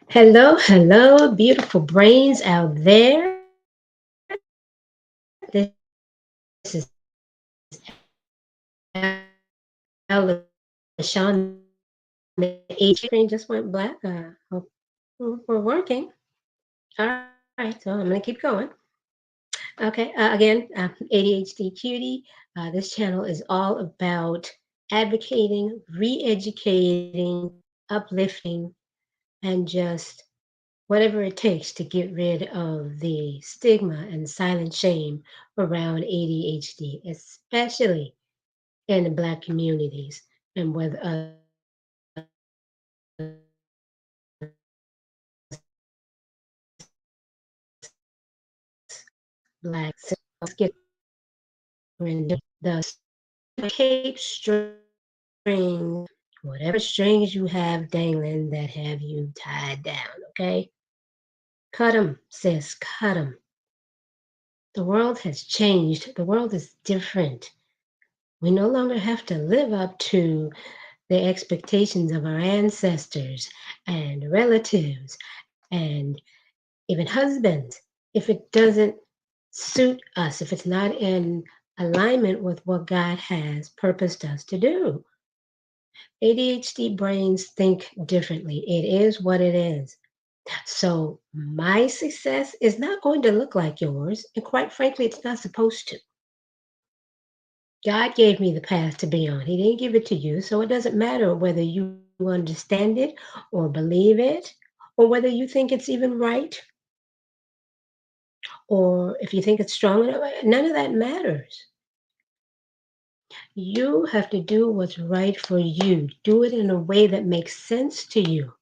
Hello, hello, beautiful brains out there. This is Ella Sean. The ADHD screen just went black. Hope we're working. All right, so I'm going to keep going. Okay, again, ADHD Cutie. This channel is all about advocating, re educating, uplifting, and just whatever it takes to get rid of the stigma and silent shame around ADHD, especially in the Black communities and with us Black let's get the cape strings, whatever strings you have dangling that have you tied down, okay? Cut them, sis, cut them. The world has changed. The world is different. We no longer have to live up to the expectations of our ancestors and relatives and even husbands if it doesn't suit us, if it's not in alignment with what God has purposed us to do. ADHD brains think differently. It is what it is. So, my success is not going to look like yours. And quite frankly, it's not supposed to. God gave me the path to be on. He didn't give it to you. So, it doesn't matter whether you understand it or believe it or whether you think it's even right or if you think it's strong enough. None of that matters. You have to do what's right for you. Do it in a way that makes sense to you,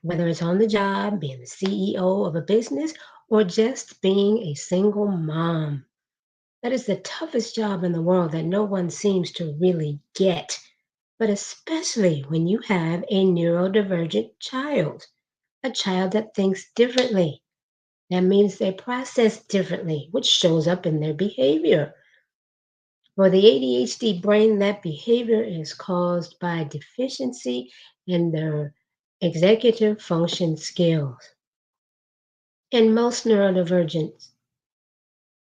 whether it's on the job, being the CEO of a business, or just being a single mom. That is the toughest job in the world that no one seems to really get, but especially when you have a neurodivergent child, a child that thinks differently. That means they process differently, which shows up in their behavior. For the ADHD brain, that behavior is caused by deficiency in their executive function skills. In most neurodivergents,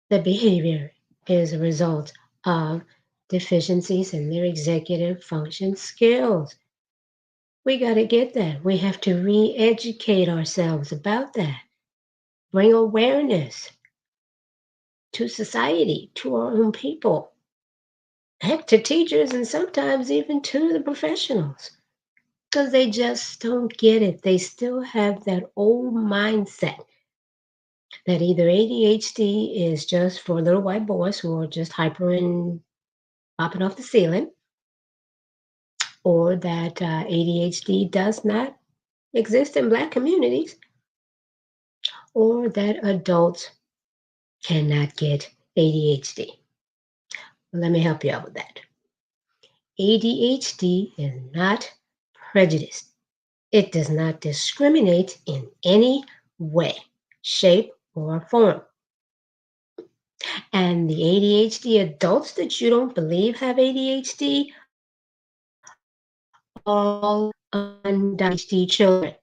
the behavior is a result of deficiencies in their executive function skills. We got to get that. We have to re educate ourselves about that, bring awareness to society, to our own people, heck, to teachers, and sometimes even to the professionals. Because they just don't get it. They still have that old mindset that either ADHD is just for little white boys who are just hyper and popping off the ceiling, or that ADHD does not exist in Black communities, or that adults cannot get ADHD. Let me help you out with that. ADHD is not prejudice. It does not discriminate in any way, shape, or form. And the ADHD adults that you don't believe have ADHD all undiagnosed children.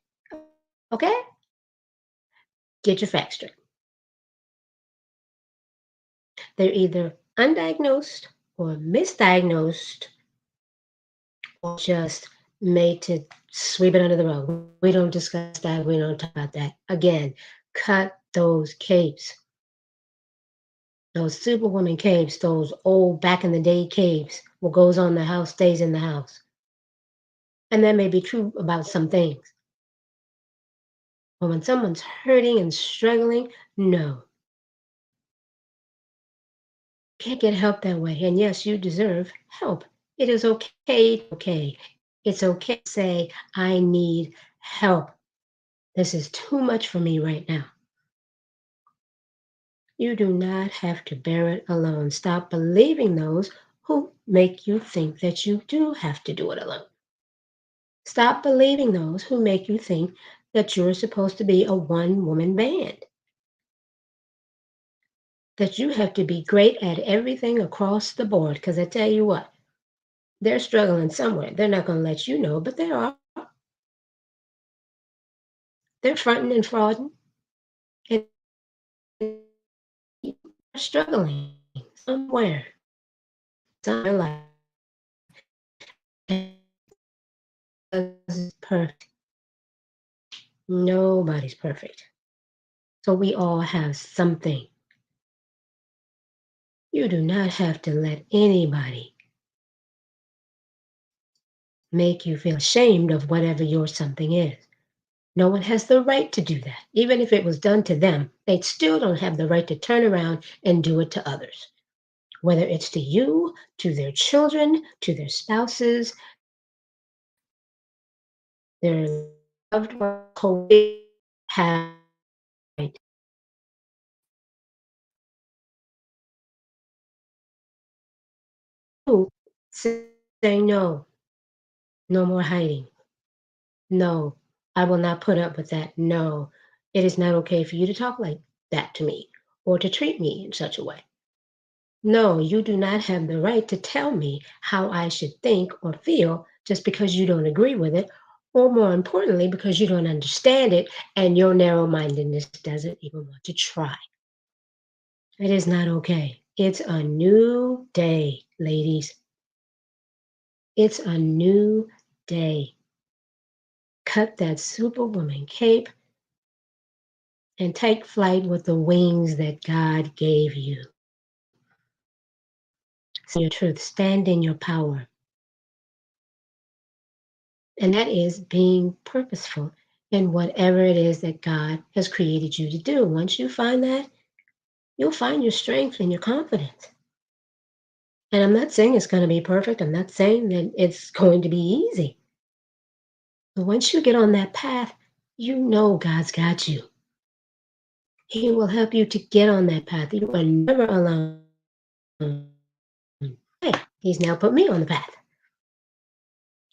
Okay? Get your facts straight. They're either undiagnosed or misdiagnosed or just made to sweep it under the rug. We don't discuss that. We don't talk about that. Again, cut those capes. Those superwoman capes, those old back in the day capes. What goes on in the house stays in the house. And that may be true about some things. But when someone's hurting and struggling, no, can't get help that way. And yes, you deserve help. It is okay. Okay. It's okay to say, I need help. This is too much for me right now. You do not have to bear it alone. Stop believing those who make you think that you do have to do it alone. Stop believing those who make you think that you're supposed to be a one woman band, that you have to be great at everything across the board. Because I tell you what, they're struggling somewhere. They're not going to let you know, but they are. They're fronting and frauding, and you are struggling somewhere, some in life, because it's perfect. Nobody's perfect. So we all have something. You do not have to let anybody make you feel ashamed of whatever your something is. No one has the right to do that. Even if it was done to them, they still don't have the right to turn around and do it to others. Whether it's to you, to their children, to their spouses, their loved ones, have right to say no, no more hiding. No, I will not put up with that. No, it is not okay for you to talk like that to me or to treat me in such a way. No, you do not have the right to tell me how I should think or feel just because you don't agree with it, or more importantly, because you don't understand it and your narrow mindedness doesn't even want to try. It is not okay. It's a new day, ladies. It's a new day. Cut that superwoman cape and take flight with the wings that God gave you. Stand your truth, stand in your power. And that is being purposeful in whatever it is that God has created you to do. Once you find that, you'll find your strength and your confidence. And I'm not saying it's going to be perfect. I'm not saying that it's going to be easy. But once you get on that path, you know God's got you. He will help you to get on that path. You are never alone. Hey, He's now put me on the path.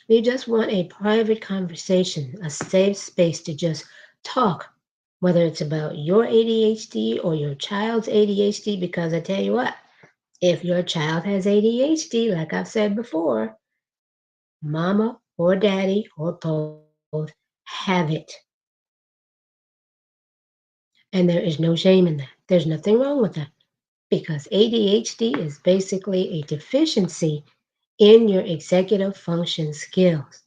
We just want a private conversation, a safe space to just talk, whether it's about your ADHD or your child's ADHD, because I tell you what, if your child has ADHD, like I've said before, mama or daddy or both have it. And there is no shame in that. There's nothing wrong with that because ADHD is basically a deficiency in your executive function skills.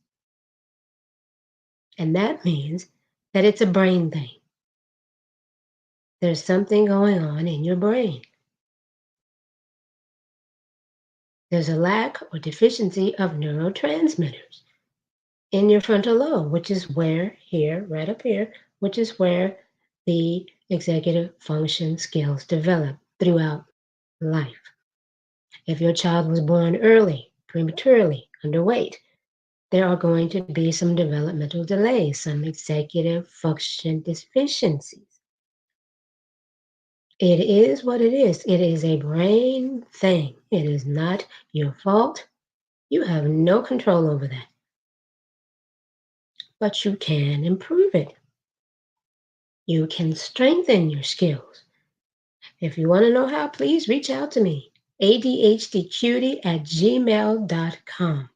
And that means that it's a brain thing. There's something going on in your brain. There's a lack or deficiency of neurotransmitters in your frontal lobe, which is where, here, right up here, which is where the executive function skills develop throughout life. If your child was born early, prematurely, underweight, there are going to be some developmental delays, some executive function deficiencies. It is what it is. It is a brain thing. It is not your fault. You have no control over that, but you can improve it. You can strengthen your skills. If you want to know how, please reach out to me. ADHDcutie@gmail.com.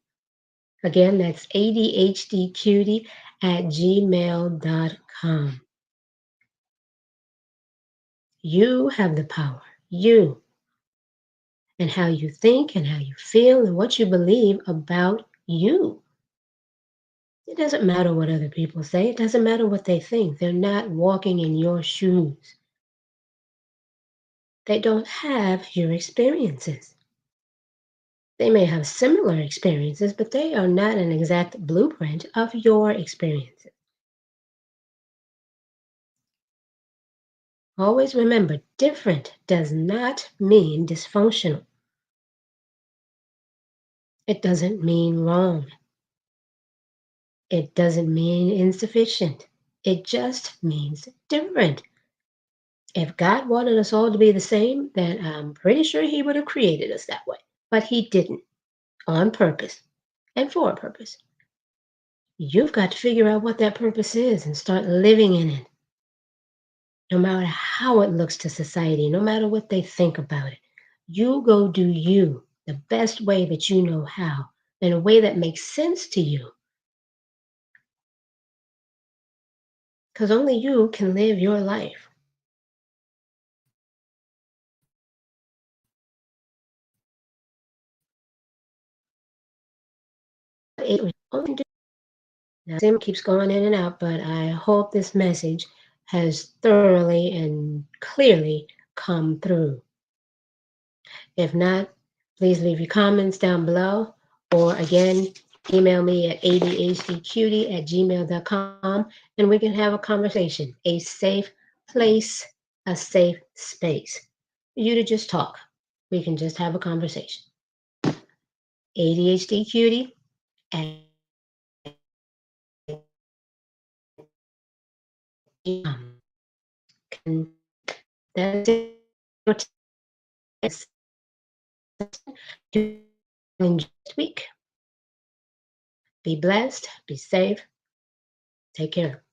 Again, that's ADHDcutie@gmail.com. You have the power. You and how you think and how you feel and what you believe about you. It doesn't matter what other people say. It doesn't matter what they think. They're not walking in your shoes. They don't have your experiences. They may have similar experiences, but they are not an exact blueprint of your experiences. Always remember, different does not mean dysfunctional. It doesn't mean wrong. It doesn't mean insufficient. It just means different. If God wanted us all to be the same, then I'm pretty sure He would have created us that way. But He didn't, on purpose and for a purpose. You've got to figure out what that purpose is and start living in it. No matter how it looks to society, no matter what they think about it, you go do you the best way that you know how, in a way that makes sense to you. because only you can live your life. Now, Sim keeps going in and out, but I hope this message has thoroughly and clearly come through. If not, please leave your comments down below, or again, email me at ADHDcutie@gmail.com, and we can have a conversation, a safe place, a safe space for you to just talk. We can just have a conversation. ADHDcutie at gmail.com. That's it. Enjoy this week. Be blessed. Be safe. Take care.